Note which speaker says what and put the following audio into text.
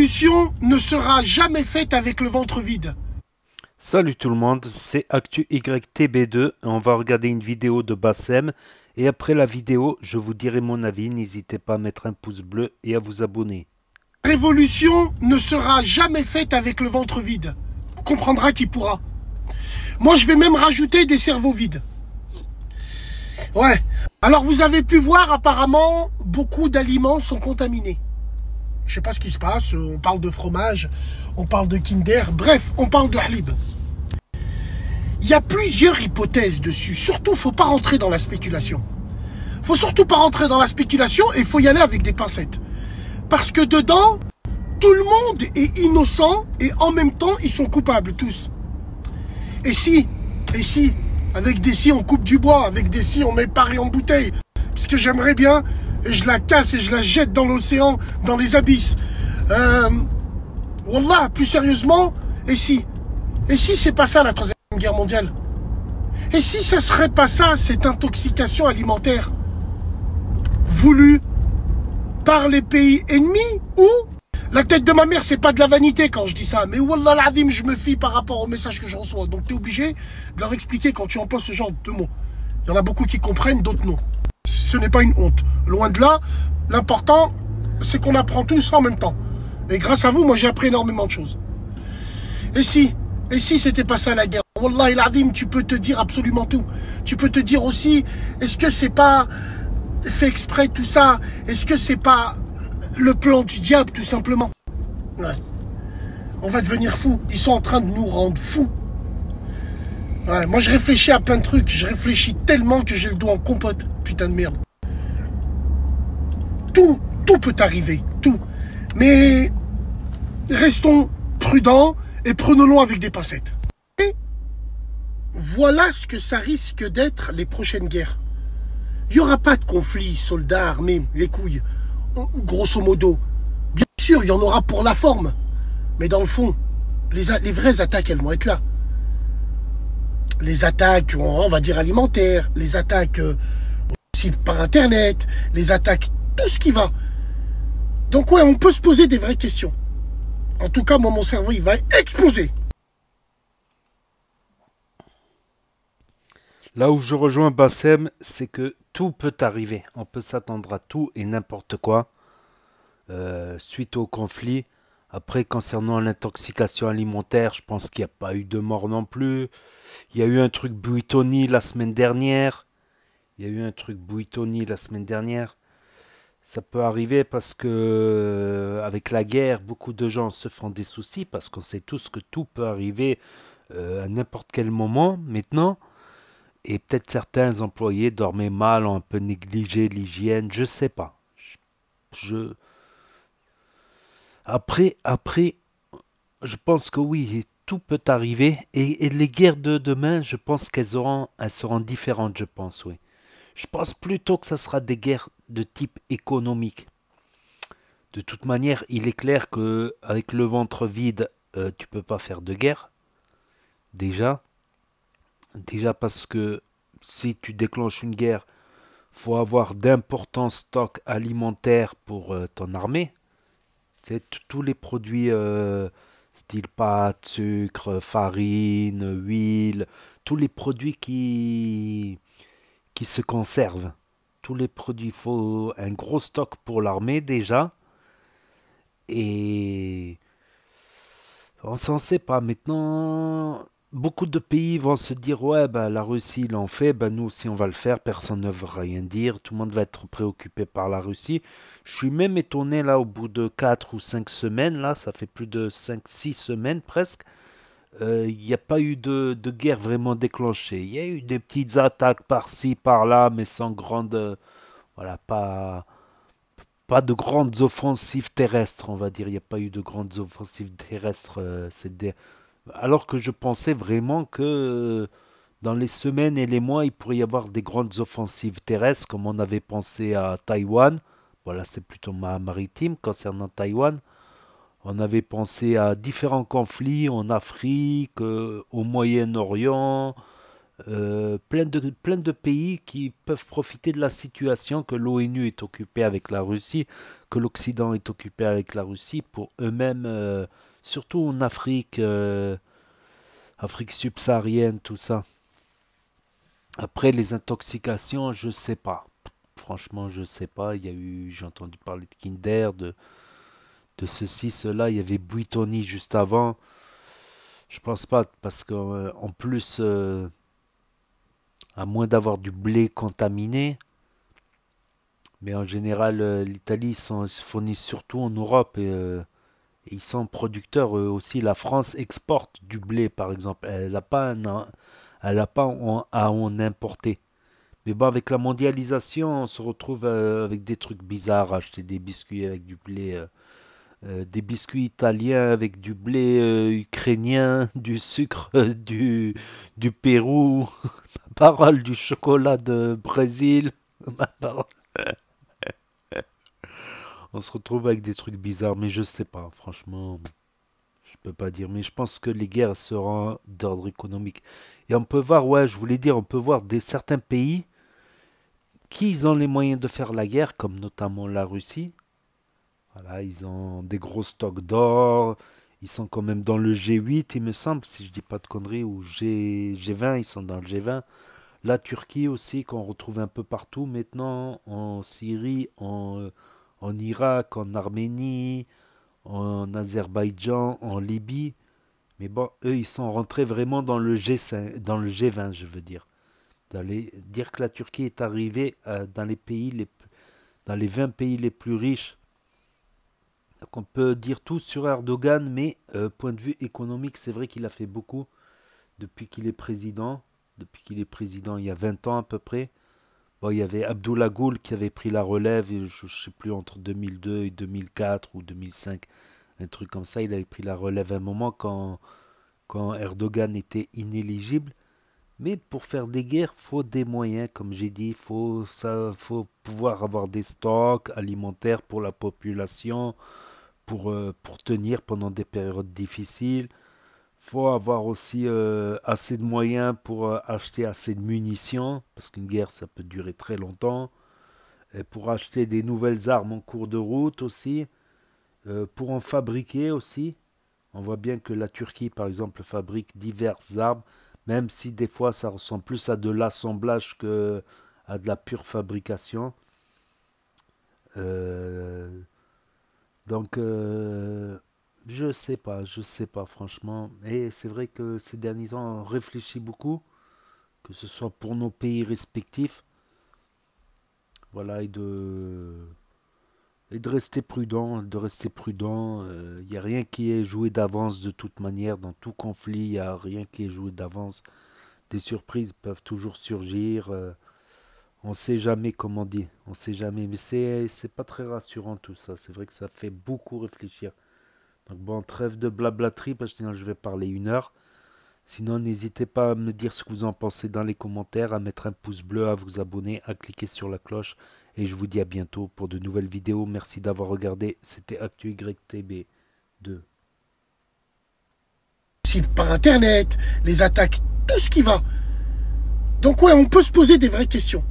Speaker 1: révolution ne sera jamais faite avec le ventre vide.
Speaker 2: Salut tout le monde, c'est Actu YTB2 et on va regarder une vidéo de Bassem et après la vidéo je vous dirai mon avis, n'hésitez pas à mettre un pouce bleu et à vous abonner.
Speaker 1: La révolution ne sera jamais faite avec le ventre vide. On comprendra qui pourra. Moi je vais même rajouter des cerveaux vides. Ouais, alors vous avez pu voir apparemment beaucoup d'aliments sont contaminés. Je sais pas ce qui se passe, on parle de fromage, on parle de Kinder, bref, on parle de halib. Il y a plusieurs hypothèses dessus, surtout faut pas rentrer dans la spéculation. Faut surtout pas rentrer dans la spéculation et il faut y aller avec des pincettes. Parce que dedans, tout le monde est innocent et en même temps ils sont coupables tous. Et si, avec des scies on coupe du bois, avec des scies on met Paris en bouteille. Ce que j'aimerais bien, et je la casse et je la jette dans l'océan, dans les abysses. Wallah, plus sérieusement, et si c'est pas ça la Troisième Guerre mondiale? Et si ça serait pas ça, cette intoxication alimentaire voulue par les pays ennemis? Ou la tête de ma mère, c'est pas de la vanité quand je dis ça, mais wallah l'azim, je me fie par rapport au message que je reçois. Donc tu es obligé de leur expliquer quand tu emploies ce genre de mots. Il y en a beaucoup qui comprennent, d'autres non. Ce n'est pas une honte. Loin de là, l'important, c'est qu'on apprend tous en même temps. Et grâce à vous, moi, j'ai appris énormément de choses. Et si c'était pas ça la guerre? Wallah l'azim, tu peux te dire absolument tout. Tu peux te dire aussi, est-ce que c'est pas fait exprès tout ça? Est-ce que c'est pas le plan du diable, tout simplement? Ouais. On va devenir fous. Ils sont en train de nous rendre fous. Ouais, moi, je réfléchis à plein de trucs. Je réfléchis tellement que j'ai le dos en compote. Putain de merde. Tout peut arriver. Tout. Mais restons prudents et prenons-le avec des pincettes. Et voilà ce que ça risque d'être les prochaines guerres. Il n'y aura pas de conflit, soldats, armés, les couilles. Grosso modo. Bien sûr, il y en aura pour la forme. Mais dans le fond, les vraies attaques, elles vont être là. Les attaques, on va dire alimentaires, les attaques aussi par Internet, les attaques, tout ce qui va. Donc ouais, on peut se poser des vraies questions. En tout cas, moi, mon cerveau, il va exploser.
Speaker 2: Là où je rejoins Bassem, c'est que tout peut arriver. On peut s'attendre à tout et n'importe quoi suite au conflit. Après, concernant l'intoxication alimentaire, je pense qu'il n'y a pas eu de mort non plus. Il y a eu un truc Buitoni la semaine dernière. Ça peut arriver parce que avec la guerre, beaucoup de gens se font des soucis parce qu'on sait tous que tout peut arriver à n'importe quel moment maintenant. Et peut-être certains employés dormaient mal, ont un peu négligé l'hygiène, je sais pas. Après, je pense que oui, tout peut arriver. Et les guerres de demain, je pense elles seront différentes, je pense, oui. Je pense plutôt que ça sera des guerres de type économique. De toute manière, il est clair que avec le ventre vide, tu peux pas faire de guerre. Déjà parce que si tu déclenches une guerre, faut avoir d'importants stocks alimentaires pour ton armée. C'est tous les produits style pâtes, sucre, farine, huile, tous les produits qui se conservent. Tous les produits, il faut un gros stock pour l'armée déjà. Et on s'en sait pas. Maintenant, beaucoup de pays vont se dire, ouais, bah, la Russie l'en fait, bah, nous aussi on va le faire, personne ne va rien dire, tout le monde va être préoccupé par la Russie. Je suis même étonné là, au bout de 4 ou 5 semaines, là, ça fait plus de 5-6 semaines presque, il n'y a pas eu de guerre vraiment déclenchée. Il y a eu des petites attaques par-ci, par-là, mais sans grande, voilà, pas de grandes offensives terrestres, on va dire. Il n'y a pas eu de grandes offensives terrestres alors que je pensais vraiment que dans les semaines et les mois, il pourrait y avoir des grandes offensives terrestres, comme on avait pensé à Taïwan. Voilà, c'est plutôt maritime concernant Taïwan. On avait pensé à différents conflits en Afrique, au Moyen-Orient, plein de pays qui peuvent profiter de la situation que l'ONU est occupée avec la Russie, que l'Occident est occupé avec la Russie pour eux-mêmes, surtout en Afrique, Afrique subsaharienne, tout ça. Après les intoxications, je sais pas. Franchement, je sais pas. J'ai entendu parler de Kinder, de ceci, cela. Il y avait Buitoni juste avant. Je pense pas parce qu'en plus, à moins d'avoir du blé contaminé, mais en général, l'Italie se fournit surtout en Europe et ils sont producteurs eux aussi. La France exporte du blé, par exemple. Elle n'a pas à en importer. Mais bon, avec la mondialisation, on se retrouve avec des trucs bizarres, acheter des biscuits avec du blé, des biscuits italiens avec du blé ukrainien, du sucre du Pérou, ma parole, du chocolat de Brésil, ma parole. On se retrouve avec des trucs bizarres, mais je sais pas, franchement, je peux pas dire. Mais je pense que les guerres seront d'ordre économique. Et on peut voir, ouais, je voulais dire, on peut voir certains pays qui ont les moyens de faire la guerre, comme notamment la Russie. Voilà, ils ont des gros stocks d'or. Ils sont quand même dans le G8, il me semble, si je dis pas de conneries, ou G20, ils sont dans le G20. La Turquie aussi, qu'on retrouve un peu partout maintenant, en Syrie, en Irak, en Arménie, en Azerbaïdjan, en Libye. Mais bon, eux, ils sont rentrés vraiment dans le G5, dans le G20, je veux dire. Dire que la Turquie est arrivée dans les 20 pays les plus riches. Donc on peut dire tout sur Erdogan, mais point de vue économique, c'est vrai qu'il a fait beaucoup depuis qu'il est président. Depuis qu'il est président, il y a 20 ans à peu près. Bon, il y avait Abdullah Gül qui avait pris la relève, je ne sais plus, entre 2002 et 2004 ou 2005, un truc comme ça. Il avait pris la relève à un moment quand Erdogan était inéligible. Mais pour faire des guerres, faut des moyens, comme j'ai dit, faut pouvoir avoir des stocks alimentaires pour la population, pour tenir pendant des périodes difficiles. Faut avoir aussi assez de moyens pour acheter assez de munitions, parce qu'une guerre, ça peut durer très longtemps. Et pour acheter des nouvelles armes en cours de route aussi, pour en fabriquer aussi. On voit bien que la Turquie, par exemple, fabrique diverses armes, même si des fois ça ressemble plus à de l'assemblage que à de la pure fabrication. Euh, donc, je sais pas franchement. Et c'est vrai que ces derniers temps, on réfléchit beaucoup, que ce soit pour nos pays respectifs, voilà, et de rester prudent, de rester prudent. Il n'y a rien qui est joué d'avance de toute manière. Dans tout conflit, il n'y a rien qui est joué d'avance. Des surprises peuvent toujours surgir. On ne sait jamais, comme on dit. On ne sait jamais. Mais c'est pas très rassurant tout ça. C'est vrai que ça fait beaucoup réfléchir. Donc bon, trêve de blablaterie, parce que sinon je vais parler 1 heure. Sinon, n'hésitez pas à me dire ce que vous en pensez dans les commentaires, à mettre un pouce bleu, à vous abonner, à cliquer sur la cloche. Et je vous dis à bientôt pour de nouvelles vidéos. Merci d'avoir regardé. C'était ActuYTB 2.
Speaker 1: Par Internet, les attaques, tout ce qui va. Donc ouais, on peut se poser des vraies questions.